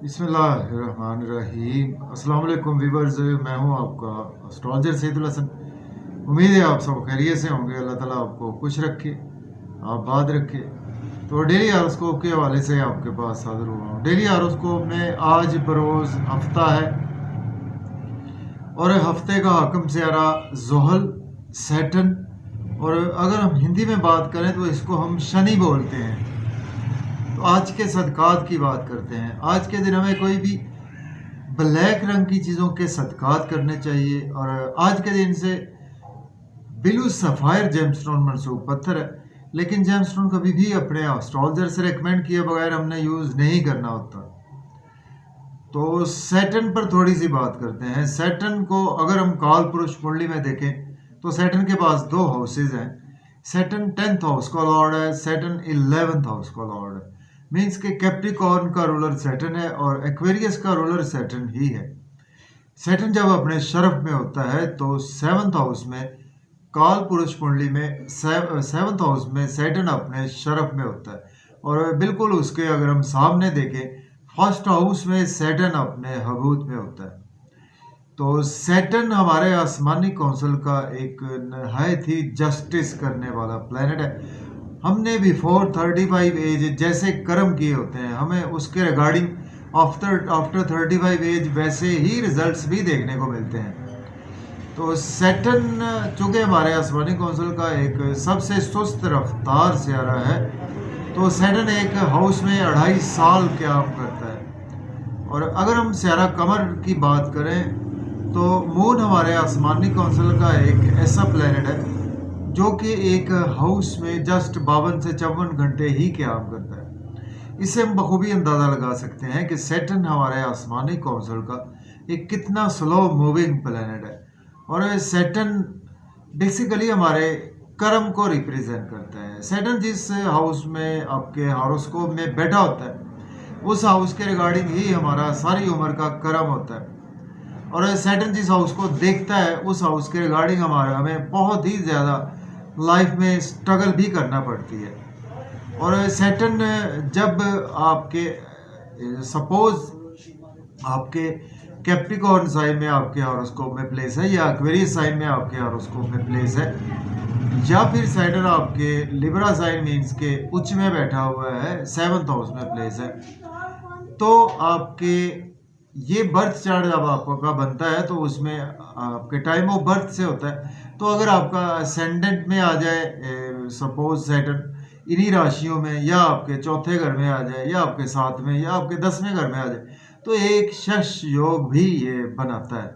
बिस्मिल्लाहिर्रहमानिर्रहीम। अस्सलाम वालेकुम व्यूअर्स, मैं हूं आपका एस्ट्रोलॉजर सैदुल हसन। उम्मीद है आप सब खैरियत से होंगे। अल्लाह ताला आपको खुश रखे, आबाद रखे। तो डेली हॉरोस्कोप के हवाले से आपके पास हाजिर हुआ हूँ। डेली हॉरोस्कोप में आज बरोज़ हफ्ता है और हफ्ते का हाकिम सियारा ज़ोहल, सैटर्न, और अगर हम हिंदी में बात करें तो इसको हम शनि बोलते हैं। तो आज के सदकात की बात करते हैं। आज के दिन हमें कोई भी ब्लैक रंग की चीज़ों के सदकात करने चाहिए। और आज के दिन से ब्लू सफ़ायर जेमस्टोन मनसूब पत्थर है, लेकिन जेमस्टोन कभी भी अपने एस्ट्रोलॉजर से रेकमेंड किए बगैर हमने यूज़ नहीं करना होता। तो सैटर्न पर थोड़ी सी बात करते हैं। सैटर्न को अगर हम काल पुरुष कुंडली में देखें तो सैटर्न के पास दो हाउसेज हैं। सैटर्न 10th हाउस का लॉर्ड है, सैटर्न 11th हाउस का लॉर्ड है। मीन्स के कैप्रिकॉर्न का रूलर सैटर्न है और एक्वेरियस का रूलर सैटर्न ही है। सैटर्न जब अपने शरफ में होता है तो 7th हाउस में, काल पुरुष कुंडली में 7th हाउस में सैटर्न अपने शरफ में होता है। और बिल्कुल उसके अगर हम सामने देखें, फर्स्ट हाउस में सैटर्न अपने हबूत में होता है। तो सैटर्न हमारे आसमानी काउंसिल का एक नहायत ही जस्टिस करने वाला प्लैनेट है। हमने बिफोर 35 एज जैसे कर्म किए होते हैं, हमें उसके रिगार्डिंग आफ्टर 35 एज वैसे ही रिजल्ट्स भी देखने को मिलते हैं। तो सैटर्न चूँकि हमारे आसमानी काउंसिल का एक सबसे सुस्त रफ्तार सियारा है, तो सैटर्न एक हाउस में 2.5 साल क्याम करता है। और अगर हम सियारा कमर की बात करें तो मून हमारे आसमानी काउंसिल का एक ऐसा प्लैनेट है जो कि एक हाउस में जस्ट 52 से 54 घंटे ही क्याम करता है। इससे हम बखूबी अंदाज़ा लगा सकते हैं कि सैटर्न हमारे आसमानी काउंसिल का एक कितना स्लो मूविंग प्लैनेट है। और सैटर्न बेसिकली हमारे कर्म को रिप्रेजेंट करता है। सैटर्न जिस हाउस में आपके हॉरोस्कोप में बैठा होता है, उस हाउस के रिगार्डिंग ही हमारा सारी उम्र का कर्म होता है। और सैटर्न जिस हाउस को देखता है, उस हाउस के रिगार्डिंग हमें बहुत ही ज़्यादा लाइफ में स्ट्रगल भी करना पड़ती है। और सैटर्न जब आपके सपोज आपके कैप्रिकॉर्न साइन में आपके हॉरोस्कोप में प्लेस है, या एक्वेरियस साइन में आपके हॉरोस्कोप में प्लेस है, या फिर सैटर्न आपके लिब्रा साइन मीन्स के उच्च में बैठा हुआ है, 7th हाउस में प्लेस है, तो आपके ये बर्थ चार्ट जब आपका बनता है तो उसमें आपके टाइम ऑफ बर्थ से होता है। तो अगर आपका असेंडेंट में आ जाए सपोज सैटर्न इन्हीं राशियों में, या आपके चौथे घर में आ जाए, या आपके 7वें, या आपके 10वें घर में आ जाए, तो एक शश योग भी ये बनाता है।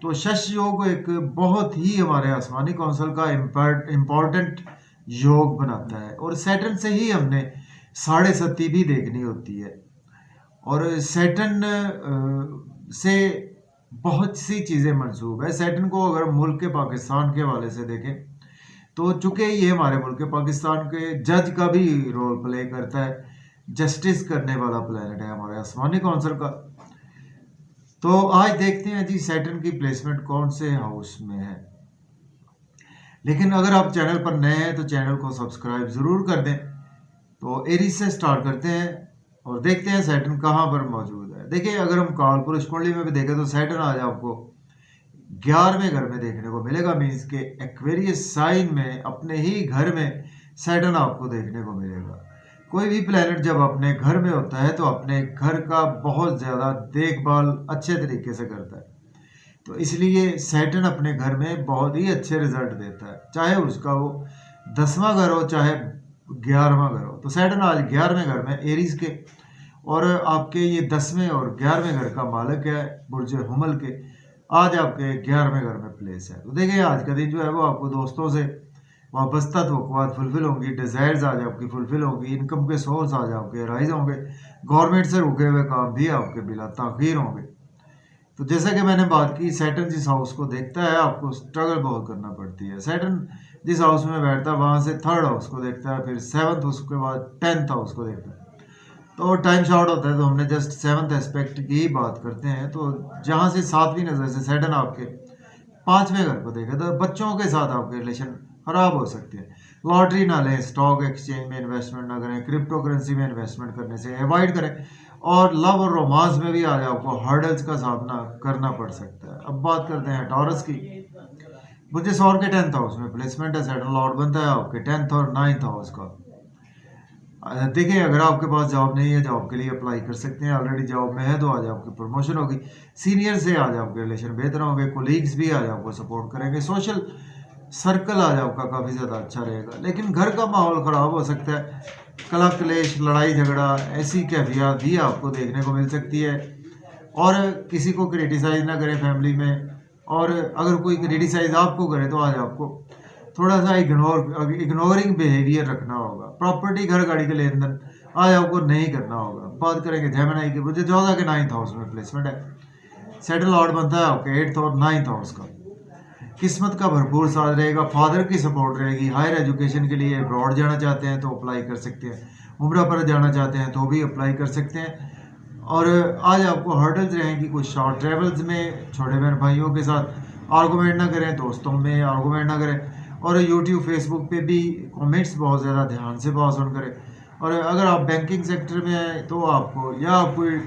तो शश योग एक बहुत ही हमारे आसमानी काउंसिल का इम्पॉर्टेंट योग बनाता है। और सैटर्न से ही हमने 7.5 भी देखनी होती है। और सैटर्न से बहुत सी चीज़ें मंसूब है। सैटर्न को अगर मुल्क के पाकिस्तान के हवाले से देखें तो चूँकि ये हमारे मुल्क के पाकिस्तान के जज का भी रोल प्ले करता है, जस्टिस करने वाला प्लैनेट है हमारे आसमानी काउंसिल का। तो आज देखते हैं जी सैटर्न की प्लेसमेंट कौन से हाउस में है। लेकिन अगर आप चैनल पर नए हैं तो चैनल को सब्सक्राइब ज़रूर कर दें। तो एरीज से स्टार्ट करते हैं और देखते हैं सैटर्न कहाँ पर मौजूद है। देखिए, अगर हम काल पुरुष कुंडली में भी देखें तो सैटर्न आज आपको 11वें घर में देखने को मिलेगा। मीन्स के एक्वेरियस साइन में अपने ही घर में सैटर्न आपको देखने को मिलेगा। कोई भी प्लैनेट जब अपने घर में होता है तो अपने घर का बहुत ज़्यादा देखभाल अच्छे तरीके से करता है। तो इसलिए सैटर्न अपने घर में बहुत ही अच्छे रिजल्ट देता है, चाहे उसका वो 10वां घर हो चाहे 11वां घर हो। तो सैटर्न आज 11वें घर में एरीज के, और आपके ये 10वें और 11वें घर का मालिक है बुर्ज हुमल के, आज आपके 11वें घर में प्लेस है। तो देखिए, आज का दिन जो है वो आपको दोस्तों से वाबस्ता तवक्कुआत फुलफिल होंगी, डिज़ायर्स आज आपकी फुलफिल होंगी, इनकम के सोर्स आज आपके राइज होंगे, गवर्नमेंट से रुके हुए काम भी आपके बिला ताख़ीर होंगे। तो जैसा कि मैंने बात की, सैटर्न जिस हाउस को देखता है आपको स्ट्रगल बहुत करना पड़ती है। सैटर्न जिस हाउस में बैठता है वहाँ से 3rd हाउस को देखता है, फिर 7th, उसके बाद 10th हाउस को देखता है। तो टाइम शॉर्ट होता है तो हमने जस्ट 7th एस्पेक्ट की ही बात करते हैं। तो जहाँ से 7वीं नज़र से सैटर्न आपके 5वें घर को देखे तो बच्चों के साथ आपके रिलेशन खराब हो सकते हैं। लॉटरी ना लें, स्टॉक एक्सचेंज में इन्वेस्टमेंट ना करें, क्रिप्टो करेंसी में इन्वेस्टमेंट करने से अवॉइड करें। और लव और रोमांस में भी आज आपको हर्डल्स का सामना करना पड़ सकता है। अब बात करते हैं टॉरस की। बुर्ज सौर के 10th हाउस में प्लेसमेंट है, सैटर्न लॉर्ड बनता है आपके 10th और 9th हाउस का। देखिए, अगर आपके पास जॉब नहीं है, जॉब के लिए अप्लाई कर सकते हैं। ऑलरेडी जॉब में है तो आज आपकी प्रमोशन होगी। सीनियर से आज आपके रिलेशन बेहतर होंगे। कोलीग्स भी आज आपको सपोर्ट करेंगे। सोशल सर्कल आज आपका काफ़ी ज़्यादा अच्छा रहेगा। लेकिन घर का माहौल ख़राब हो सकता है। कलह क्लेश, लड़ाई झगड़ा, ऐसी कैफियत भी आपको देखने को मिल सकती है। और किसी को क्रिटिसाइज़ ना करें फैमिली में, और अगर कोई क्रिटिसाइज़ आपको करे तो आज आपको थोड़ा सा इग्नोरिंग बिहेवियर रखना होगा। प्रॉपर्टी, घर, गाड़ी के लेन देन आज आपको नहीं करना होगा। बात करेंगे जेमिनी की। मुझे 14 के 9th हाउस में प्लेसमेंट है। सेटल लॉर्ड बनता है आपके 8th और 9th हाउस का। किस्मत का भरपूर साथ रहेगा। फादर की सपोर्ट रहेगी। हायर एजुकेशन के लिए अब्रॉड जाना चाहते हैं तो अप्लाई कर सकते हैं। उम्रा पर जाना चाहते हैं तो भी अप्लाई कर सकते हैं। और आज आपको हर्डल्स रहेंगी कुछ शॉर्ट ट्रेवल्स में। छोटे बहन भाइयों के साथ आर्गूमेंट ना करें, दोस्तों में आर्गूमेंट ना करें, और यूट्यूब फेसबुक पे भी कमेंट्स बहुत ज़्यादा ध्यान से पास ऑन करें। और अगर आप बैंकिंग सेक्टर में हैं तो आपको, या आप कोई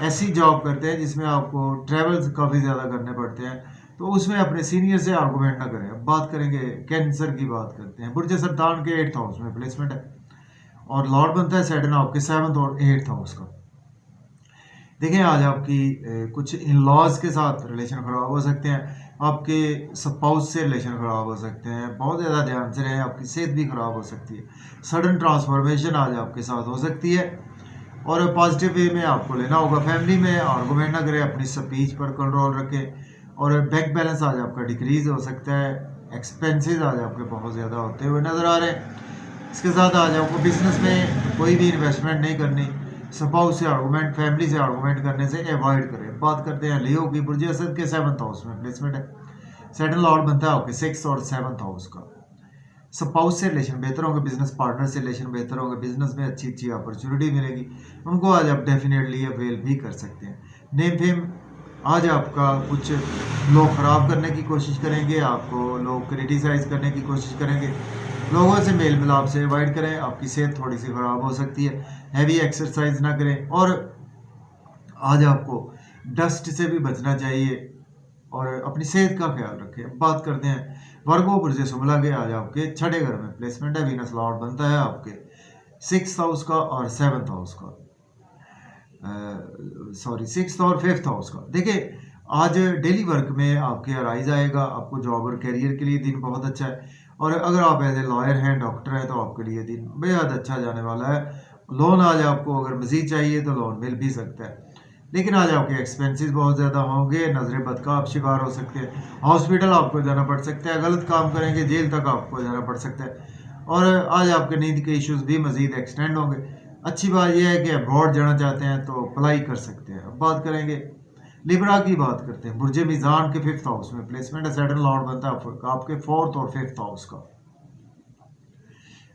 ऐसी जॉब करते हैं जिसमें आपको ट्रैवल्स काफ़ी ज़्यादा करने पड़ते हैं, तो उसमें अपने सीनियर से आर्गूमेंट ना करें। अब बात करेंगे कैंसर की। बात करते हैं। बुर्ज सरतान के 8th हाउस में प्लेसमेंट है और लॉर्ड बनता है सैटर्न आपके 7th और 8th हाउस का। देखिए, आज आपकी कुछ इन लॉज के साथ रिलेशन ख़राब हो सकते हैं। आपके स्पाउस से रिलेशन ख़राब हो सकते हैं। बहुत ज़्यादा ध्यान से रहें, आपकी सेहत भी ख़राब हो सकती है। सडन ट्रांसफॉर्मेशन आज आपके साथ हो सकती है और पॉजिटिव वे में आपको लेना होगा। फैमिली में आर्गूमेंट ना करें, अपनी स्पीच पर कंट्रोल रखें। और बैंक बैलेंस आज आपका डिक्रीज हो सकता है। एक्सपेंसेस आज आपके बहुत ज़्यादा होते हुए नज़र आ रहे हैं। इसके साथ आज आपको बिजनेस में कोई भी इन्वेस्टमेंट नहीं करनी। स्पाउस से आर्गूमेंट, फैमिली से आर्गूमेंट करने से अवॉइड करें। बात करते हैं लियो की। बुर्ज असद के 7th हाउस में प्लेसमेंट है। सैटर्न लॉर्ड बनता है आपके 6th और 7th हाउस का। स्पाउस से रिलेशन बेहतर होंगे। बिजनेस पार्टनर से रिलेशन बेहतर होंगे। बिजनेस में अच्छी अच्छी अपॉर्चुनिटी मिलेगी, उनको आज आप डेफिनेटली अवेल भी कर सकते हैं। नेम फेम आज आपका कुछ लोग ख़राब करने की कोशिश करेंगे, आपको लोग क्रिटिसाइज़ करने की कोशिश करेंगे। लोगों से मेल मिलाप से अवॉइड करें। आपकी सेहत थोड़ी सी ख़राब हो सकती है। हैवी एक्सरसाइज ना करें। और आज आपको डस्ट से भी बचना चाहिए और अपनी सेहत का ख्याल रखें। बात करते हैं वर्गो बुर्ज शुमला के। आज आपके 6ठे घर में प्लेसमेंट है। वीनस लॉर्ड बनता है आपके 6th हाउस का और 7th हाउस का, 6th और 5th हाउस का। देखिए, आज डेली वर्क में आपके राइज आएगा। आपको जॉब और करियर के लिए दिन बहुत अच्छा है। और अगर आप एज ए लॉयर हैं, डॉक्टर हैं, तो आपके लिए दिन बेहद अच्छा जाने वाला है। लोन आज आपको अगर मज़ीद चाहिए तो लोन मिल भी सकता है। लेकिन आज आपके एक्सपेंसेस बहुत ज़्यादा होंगे। नजर बद का आप शिकार हो सकते हैं। हॉस्पिटल आपको जाना पड़ सकता है। गलत काम करेंगे, जेल तक आपको जाना पड़ सकता है। और आज आपके नींद के इश्यूज भी मज़ीद एक्सटेंड होंगे। अच्छी बात यह है कि अब्रॉड जाना चाहते हैं तो अप्लाई कर सकते हैं। अब बात करेंगे लिब्रा की। बात करते हैं। बुर्ज मीज़ान के 5th हाउस में प्लेसमेंट है। सैटर्न लॉर्ड बनता है आपके 4th और 5th हाउस का।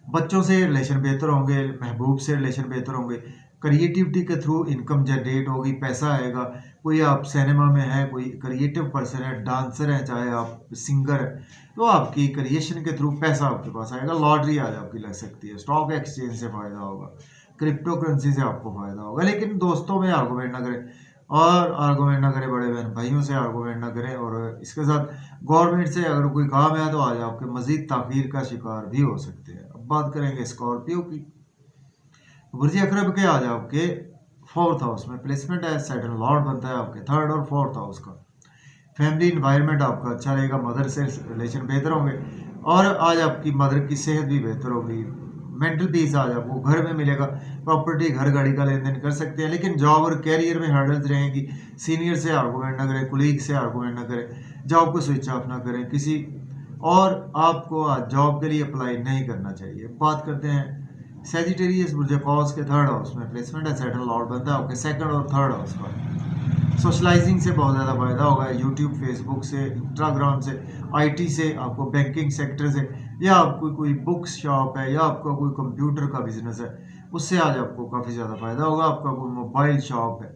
बच्चों से रिलेशन बेहतर होंगे। महबूब से रिलेशन बेहतर होंगे। क्रिएटिविटी के थ्रू इनकम जनरेट होगी, पैसा आएगा। कोई आप सिनेमा में है, कोई क्रिएटिव पर्सन है, डांसर है, चाहे आप सिंगर है, तो आपकी क्रिएशन के थ्रू पैसा आपके पास आएगा। लॉटरी आज आपकी लग सकती है। स्टॉक एक्सचेंज से फ़ायदा होगा। क्रिप्टो करेंसी से आपको फ़ायदा होगा। लेकिन दोस्तों में आर्गूमेंट ना करें, और आर्गूमेंट ना करें, बड़े बहन भाइयों से आर्गूमेंट ना करें। और इसके साथ गवर्नमेंट से अगर कोई काम है तो आज आपके मज़ीद ताख़ीर का शिकार भी हो सकते हैं। अब बात करेंगे स्कॉर्पियो की। बुर्ज अकरब के आज आपके 4th हाउस में प्लेसमेंट है। सैटर्न लॉर्ड बनता है आपके 3rd और 4th हाउस का। फैमिली इन्वायरमेंट आपका अच्छा रहेगा। मदर से रिलेशन बेहतर होंगे और आज आपकी मदर की सेहत भी बेहतर होगी। मेंटल पीस आज आपको घर में मिलेगा। प्रॉपर्टी, घर, गाड़ी का लेन देन कर सकते हैं। लेकिन जॉब और कैरियर में हर्डल्स रहेंगी। सीनियर से आर्गूमेंट ना करें, कुलीग से आर्गूमेंट ना करें, जॉब को स्विच ऑफ ना करें किसी, और आपको आज जॉब के लिए अप्लाई नहीं करना चाहिए। बात करते हैं सेजिटेरियस बुर्ज कॉस के 3rd हाउस में प्लेसमेंट है। सैटर्न लॉर्ड बनता है आपके 2nd और 3rd हाउस का। सोशलाइजिंग से बहुत ज़्यादा फायदा होगा। यूट्यूब, फेसबुक से, इंस्टाग्राम से, आईटी से, आपको बैंकिंग सेक्टर से, या आपको कोई बुक्स शॉप है, या आपका कोई कंप्यूटर का बिजनेस है, उससे आज आपको काफ़ी ज़्यादा फायदा होगा। आपका कोई मोबाइल शॉप है,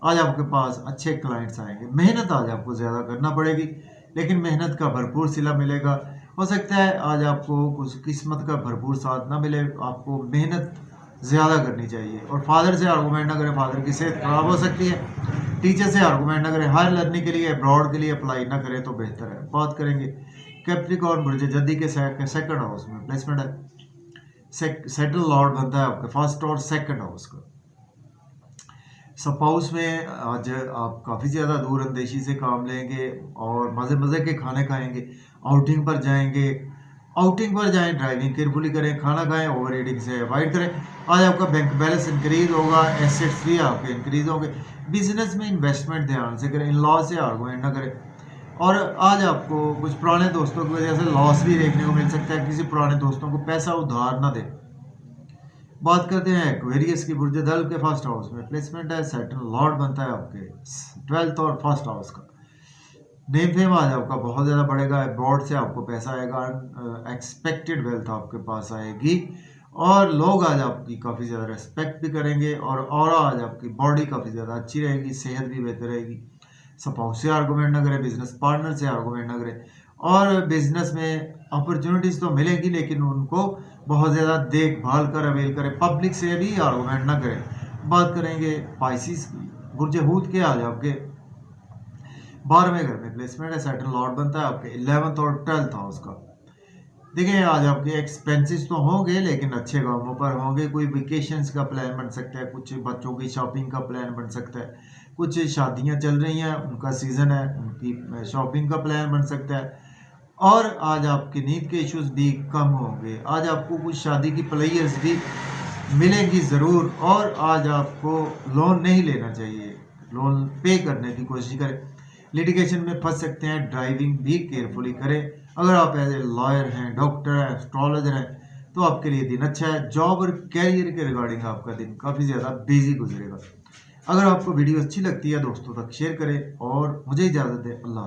आज आपके पास अच्छे क्लाइंट्स आएंगे। मेहनत आज आपको ज़्यादा करना पड़ेगी, लेकिन मेहनत का भरपूर सिला मिलेगा। हो सकता है आज आपको कुछ किस्मत का भरपूर साथ ना मिले, आपको मेहनत ज़्यादा करनी चाहिए। और फादर से आर्गूमेंट ना करें, फादर की सेहत ख़राब हो सकती है। टीचर से आर्गूमेंट ना करें, हायर लर्निंग के लिए अब्रॉड के लिए अप्लाई ना करें तो बेहतर है। बात करेंगे कैप्रिकॉर्न बुर्ज जद्दी के सेकंड हाउस में प्लेसमेंट है। सेटल लॉर्ड बनता है आपके फर्स्ट और सेकंड हाउस का। सपाउस में आज आप काफ़ी ज़्यादा दूर अंदेशी से काम लेंगे और मज़े मज़े के खाने खाएंगे, आउटिंग पर जाएंगे। आउटिंग पर जाएं, ड्राइविंग केयरफुली करें, खाना खाएं, ओवर ईटिंग से अवॉइड करें। आज आपका बैंक बैलेंस इंक्रीज होगा, एसेट्स भी आपके इंक्रीज होंगे। बिजनेस में इन्वेस्टमेंट ध्यान से करें, इन लॉ से आर्गूमेंट ना करें। और आज आपको कुछ पुराने दोस्तों की वजह से लॉस भी देखने को मिल सकता है। किसी पुराने दोस्तों को पैसा उधार ना दें। बात करते हैं एक्वेरियस की बुर्ज दल के फर्स्ट हाउस में प्लेसमेंट है। सैटर्न लॉर्ड बनता है आपके 12th और फर्स्ट हाउस का। नेम फेम आज आपका बहुत ज़्यादा बढ़ेगा, अब्रॉड से आपको पैसा आएगा, एक्सपेक्टेड वेल्थ आपके पास आएगी और लोग आज आपकी काफ़ी ज़्यादा रेस्पेक्ट भी करेंगे और आज आपकी बॉडी काफ़ी ज़्यादा अच्छी रहेगी, सेहत भी बेहतर रहेगी। स्पाउस से आर्गूमेंट ना करें, बिजनेस पार्टनर से आर्गूमेंट ना करें। और बिजनेस में अपॉर्चुनिटीज़ तो मिलेंगी लेकिन उनको बहुत ज़्यादा देखभाल कर अवेल करें, पब्लिक से भी आर्गूमेंट ना करें। बात करेंगे पाइसिस की बुर्ज हूत के आज आपके 12वें घर में प्लेसमेंट है। सैटर्न लॉर्ड बनता है आपके 11th और 12th हाउस का। देखिए आज आपके एक्सपेंसेस तो होंगे लेकिन अच्छे कामों पर होंगे। कोई वेकेशंस का प्लान बन सकता है, कुछ बच्चों की शॉपिंग का प्लान बन सकता है, कुछ शादियां चल रही हैं उनका सीज़न है, उनकी शॉपिंग का प्लान बन सकता है। और आज आपकी नींद के इश्यूज भी कम होंगे। आज आपको कुछ शादी की प्लेयर्स भी मिलेंगी ज़रूर। और आज आपको लोन नहीं लेना चाहिए, लोन पे करने की कोशिश करें। लिटिगेशन में फंस सकते हैं, ड्राइविंग भी केयरफुली करें। अगर आप एज ए लॉयर हैं, डॉक्टर हैं, एस्ट्रोलॉजर हैं तो आपके लिए दिन अच्छा है। जॉब और कैरियर के रिगार्डिंग आपका दिन काफ़ी ज़्यादा बिजी गुजरेगा। अगर आपको वीडियो अच्छी लगती है दोस्तों तक शेयर करें और मुझे इजाज़त दें। अल्लाह।